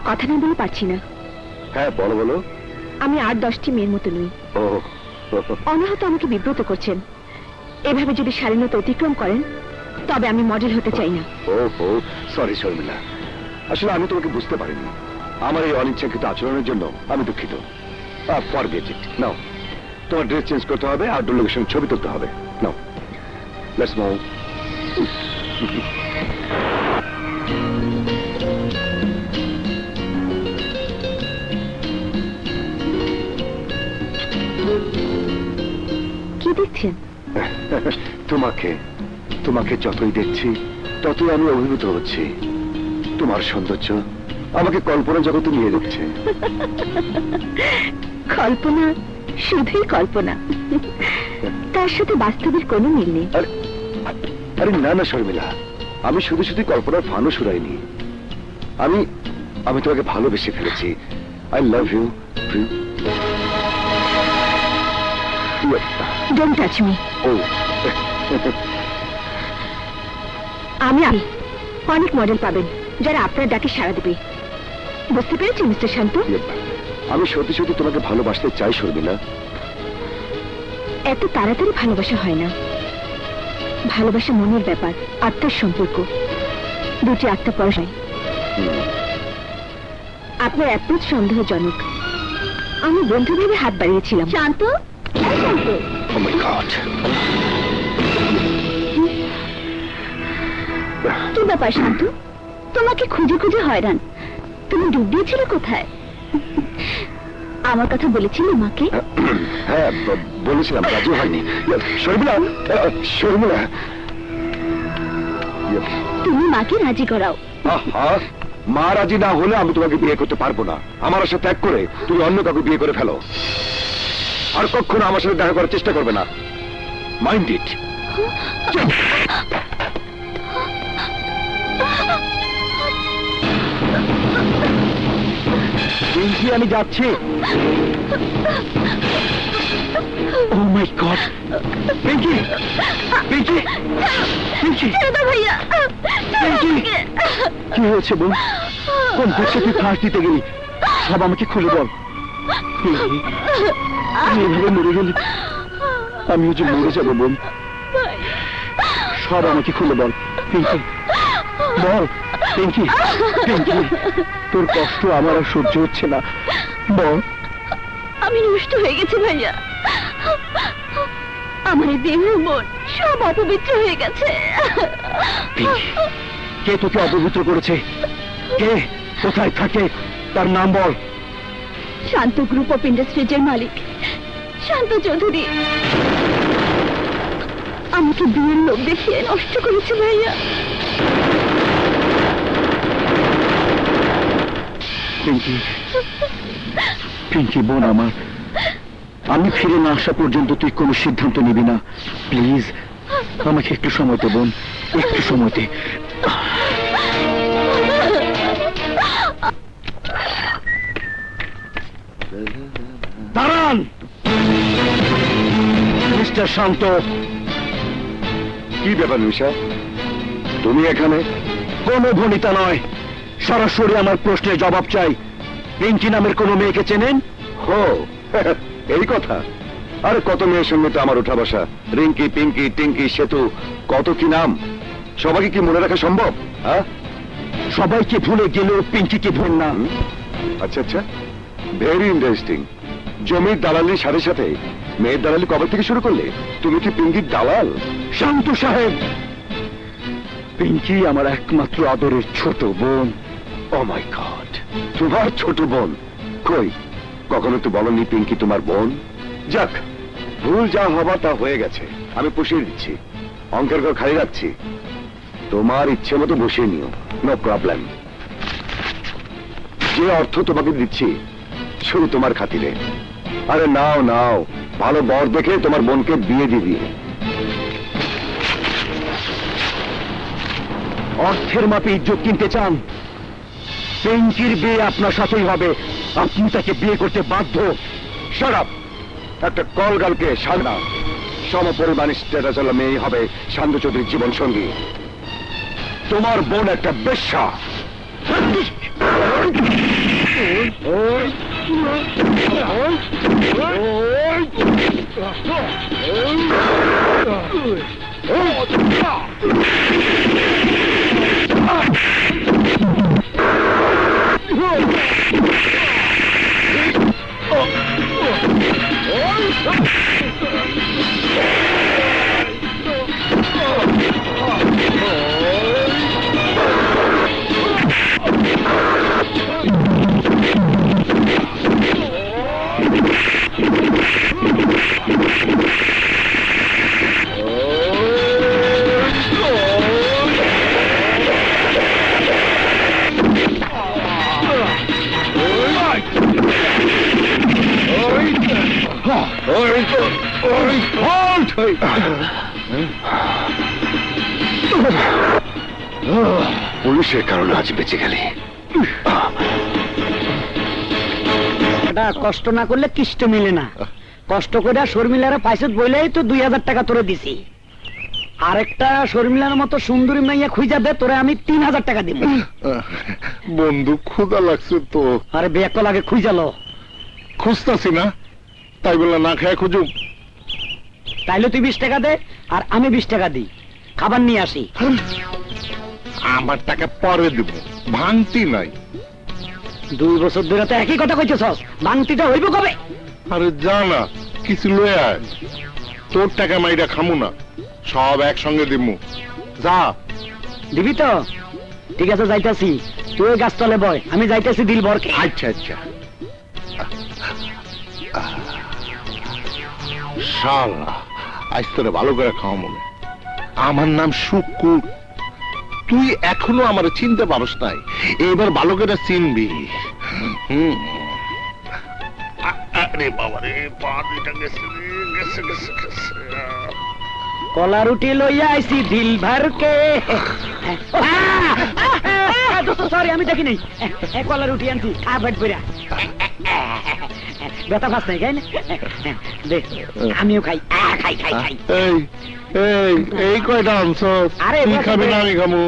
কথা না বলে পারছি না। হ্যাঁ বলো বলো। আমি 8-10টি মেয়ের মতো নই। ও অনাহত আমাকে বিব্রত করছেন। এভাবে যদি শালীনতা অতিক্রম করেন তবে আমি মডেল হতে চাই না। ও সরি শর্মিলা, আসলে আমি তোমাকে বুঝতে পারিনি। আমার এই অনিচ্ছাকৃত আচরণের জন্য আমি দুঃখিত। Forget it. নাও তোমার ড্রেস চেঞ্জ করতে হবে, আউটডোর লোকেশন ছবি তুলতে হবে। Now let's move. কি দেখছেন? তোমাকে তোমাকে যতই দেখছি ততই আমি অভিভূত হচ্ছি। তোমার সৌন্দর্য আমাকে কল্পনা জগতে নিয়ে যাচ্ছে। কল্পনা শুধুই কল্পনা, তার সাথে বাস্তবের কোনো মিল নেই। আরে না না শর্মিলা, আমি শুধু শুধু কল্পনার ফানও শুরাইনি। আমি আমি তোমাকে ভালোবেসে ফেলেছি। I love you. Don't touch me. ও আমি অনেক মডেল পাবেন যারা আপনার ডাকে সাড়া দেবে। বুঝতে পেরেছি মিস্টার শান্ত? আমি সত্যি সত্যি তোমাকে ভালোবাসতে চাই শর্মিলা। এত তাড়াতাড়ি ভালোবাসা হয় না। ভালোবাসা মনের ব্যাপার, আত্মার সম্পর্ক। দুটি আত্মা পরশায়। আপনার অ্যাপ্রোচ সন্দেহজনক। আমি বন্ধু ভেবে হাত বাড়িয়েছিলাম। শান্ত, শান্ত। Oh my God! কি ব্যাপার শান্ত? তোমাকে খুঁজে খুঁজে হয়রান। তুমি ডুব দিয়েছিলে কোথায়? আমার কথা বলেছিলে মাকে? হ্যাঁ বলেছিলাম, রাজি হয়নি। শর্মিলা, শর্মিলা, তুমি মাকে রাজি করাও। মা রাজি না হলে আমি তোমাকে বিয়ে করতে পারবো না। আমার আশা ত্যাগ করে তুমি অন্য কাউকে বিয়ে করে ফেলো। আর কখনো আমার সাথে দেখা করার চেষ্টা করবে না। Mind it. আমি যাচ্ছি। Oh my God! Pinki! Pinki! Pinki! ভাইয়া, পিঙ্কি! কি হয়েছে বোন? কোন পক্ষে তুই ফাঁস দিতে গেলি? সব আমাকে খুলে বল। পিঙ্কি, আমি এভাবে মরে গেলি আমিও যে মরে যাবো বোন। সব আমাকে খুলে বল পিঙ্কি, বল। পিঙ্কি, পিঙ্কি, তোর কষ্ট আমার আর সহ্য হচ্ছে না, বল। আমি নষ্ট হয়ে গেছি ভাইয়া। আমার দেহ মন সব অপবিত্র হয়ে গেছে। কে তোকে অপবিত্র করেছে? কে? কোথায় থাকে? তার নাম বল। শান্ত গ্রুপ অফ ইন্ডাস্ট্রিজের মালিক শান্ত চৌধুরী আমাকে বিয়ের লোক দেখিয়ে নষ্ট করেছে ভাইয়া। পিঙ্কি, পিঙ্কি বোন আমার, আমি ফিরে না আসা পর্যন্ত তুই কোনো সিদ্ধান্ত নিবি না। প্লিজ আমাকে একটু সময় দে বোন, একটু সময় দে। দাঁড়ান মিস্টার শান্ত। কি ব্যাপার নিশা, তুমি এখানে? কোনো ভনিতা নয়, সরাসরি আমার প্রশ্নের জবাব চাই। পিঙ্কি নামের কোনো মেয়েকে চেনেন? হো এই কথা। আরে কত মেয়ের সঙ্গে তো আমার উঠা বসা। রিঙ্কি, পিঙ্কি, টিঙ্কি, সেতু, কত কি নাম। সবাইকে কি মনে রাখা সম্ভব? হ্যাঁ, সবাইকে ভুলে গেলেও পিঙ্কিকে ভুল না। আচ্ছা আচ্ছা, ভেরি ইন্টারেস্টিং। জমির দালালির সাথে সাথে মেয়ের দালালি কবে থেকে শুরু করলে? তুমি কি পিঙ্কির দালাল? শান্ত সাহেব, পিঙ্কি আমার একমাত্র আদরের ছোট বোন। ও মাই গড, তোমার ছোট বোন? কই, কখনো তো বলনি পিঙ্কি তোমার বোন। যাক, ভুল যা হবার তা হয়ে গেছে, আমি পুষিয়ে দিচ্ছি। অঙ্কের ঘর খালি রাখছি, তোমার ইচ্ছে মতো বসিয়ে নিও, নো প্রবলেম। যে অর্থ তোমাকে দিচ্ছি শুধু তোমার খাতিরে। আরে নাও নাও, ভালো বর দেখে তোমার বোনকে বিয়ে দিবি। অর্থের মাপে ইজ্জত কিনতে চান? পিঙ্কির বিয়ে আপনার সাথেই হবে, আপনি তাকে বিয়ে করতে বাধ্য। Shut up! একটা কলগালকে সাজা, সমপরিমাণ স্ট্যাটাস হলো মেয়ে হবে শান্ত চৌধুরীর জীবন সঙ্গী। তোমার বোন একটা বেশ্যা। পুলিশের কারণে আজ বেঁচে গেলি। এটা কষ্ট না করলে কিষ্ট মিলে না। কষ্ট করে শর্মিলারা পাইছে বইলেই তো 2000 টাকা তোরে দিছি। আরেকটা শর্মিলার মতো সুন্দরী মাইয়া খুঁজা দে, তোরে আমি 3000 টাকা দিব। বন্ধু ক্ষুধা লাগছে তো। আরে বেক লাগে খুঁজালো। খুঁজতাছি না, তাই বলে না খেয়ে খুঁজুম। তাইলে তুই 20 টাকা দে আর আমি 20 টাকা দিই, খাবার নিয়ে আসি। আমার টাকা পরে দেব, ভাঙতি নাই। 2 বছর ধরে তো একই কথা কইতেছস, ভাঙতিটা হইব কবে? আরে জানা কিছু লয়ে আয়, তোর টাকা মাইরা খামু না, সব একসঙ্গে দিমু। যা। দিবি তো? ঠিক আছে, যাইতাছি। তুই ওই গাছতলে বয়, আমি যাইতাছি দিলবরকে। আচ্ছা আচ্ছা। শালা আজ তোরে ভালো করে খাওয়া মনে। আমার নাম শুকুর, তুই এখনো আমার চিনতে পারস নাই, এবার ভালো করে চিনবি। আরে বাবা রে, পা দুইটা গেছে গেছে গেছে গেছে। কলা রুটি লইয়া আইছি দিলভরকে। সরি, আমি দেখি নাই। কলা রুটি আনছি, খা পেট ভরা। ব্যথা ফাঁস নাই, খাই না? দেখ, আমিও খাই। খাই খাই খাই। এই এই এই কয়টা আনছ? আরে তুই বস, খাবি বস। না আমি খামু?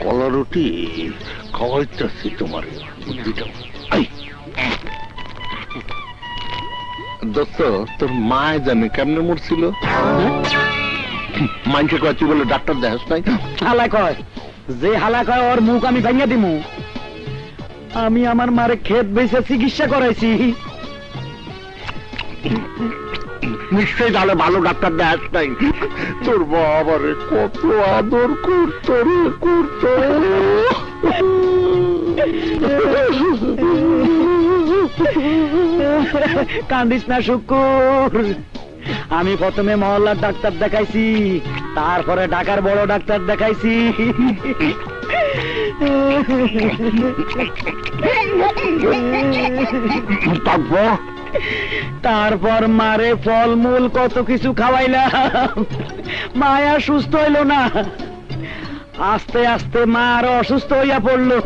কলা রুটি খাওয়াইতেছি তোমার। দোস্ত, তোর মা জানে কেমনে মরছিল? মাইকে কয় তুই বলে ডাক্তার দেখাস নাই? হালা কয়, যে হালা কয় ওর মুখ আমি ভাঙিয়া দিমু। আমি আমার মারে ক্ষেত বেচে চিকিৎসা করাইছি। নিশ্চয়ই তাহলে ভালো ডাক্তার দেখাস নাই। তোর বাবারে কত আদর করতো রে, করতো। কান্দিস না শুকুর, আমি প্রথমে মহল্লার ডাক্তার দেখাইছি, তারপরে ঢাকার বড় ডাক্তার দেখাইছি। তারপর মারে ফলমূল কত কিছু খাওয়াইলাম, মায়া সুস্থ হইল না। আস্তে আস্তে মা আরো অসুস্থ হইয়া পড়লো।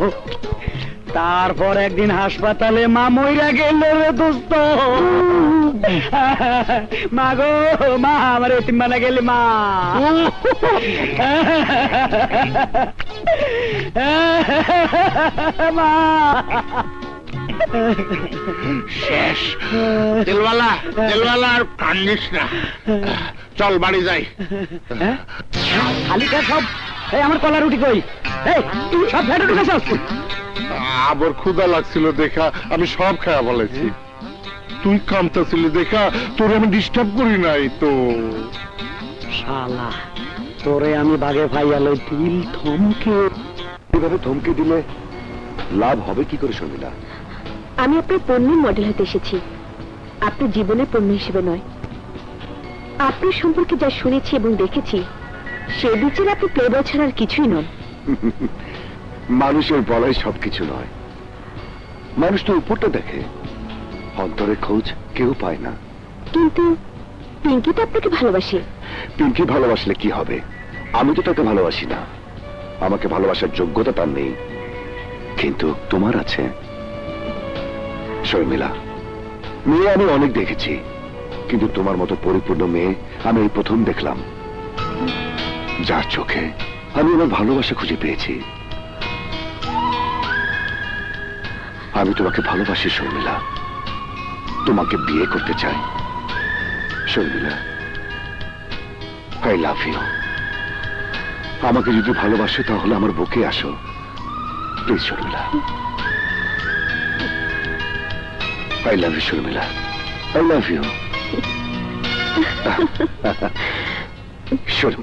তারপর একদিন হাসপাতালে মা মইরা গেল রে দোস্ত। মা গো মা, আমার এতিম বানা গেলে মা। মা শেষ। দিলওয়ালা, দিলওয়ালা আর কান্দিস না, চল বাড়ি যাই। খালি খা সব। এই আমার কলা রুটি কই? এই সব ফেটে ঢুকেছস? আবার ক্ষুধা লাগছিল দেখা আমি সব খাওয়া বলেছি। তুই কামতাছিলি দেখা তোর আমি ডিস্টার্ব করি নাই তো। শালা, তোরে আমি বাগে পাইয়ালো দিল থমকে। এভাবে ধমকে দিলে লাভ হবে কি করে শর্মিলা? আমি আপনার পণ্যের মডেল হতে এসেছি, আপনার জীবনের পণ্য হিসেবে নয়। আপনার সম্পর্কে যা শুনেছি এবং দেখেছি, সে বিচারে আপনি প্লেবয় ছাড়া আর কিছুই নন। মানুষের বলাই সবকিছু নয়। মানুষ তো উপরটা দেখে, অন্তরের খোঁজ কেউ পায় না। কিন্তু পিঙ্কি তো আপনাকে ভালোবাসে। পিঙ্কি ভালোবাসলে কি হবে? আমি তো তাকে ভালোবাসি না, আমাকে ভালোবাসার যোগ্যতা তার নেই, কিন্তু তোমার আছে। শর্মিলা, মেয়ে আমি অনেক দেখেছি, কিন্তু তোমার মতো পরিপূর্ণ মেয়ে আমি এই প্রথম দেখলাম, যার চোখে আমি আমার ভালোবাসা খুঁজে পেয়েছি। আমি তোমাকে ভালোবাসি শর্মিলা, তোমাকে বিয়ে করতে চাই শর্মিলা। I love you. আমাকে যদি ভালোবাসো তাহলে আমার বুকে আসো please Sharmila. I love you Sharmila, I love you. Sharmila.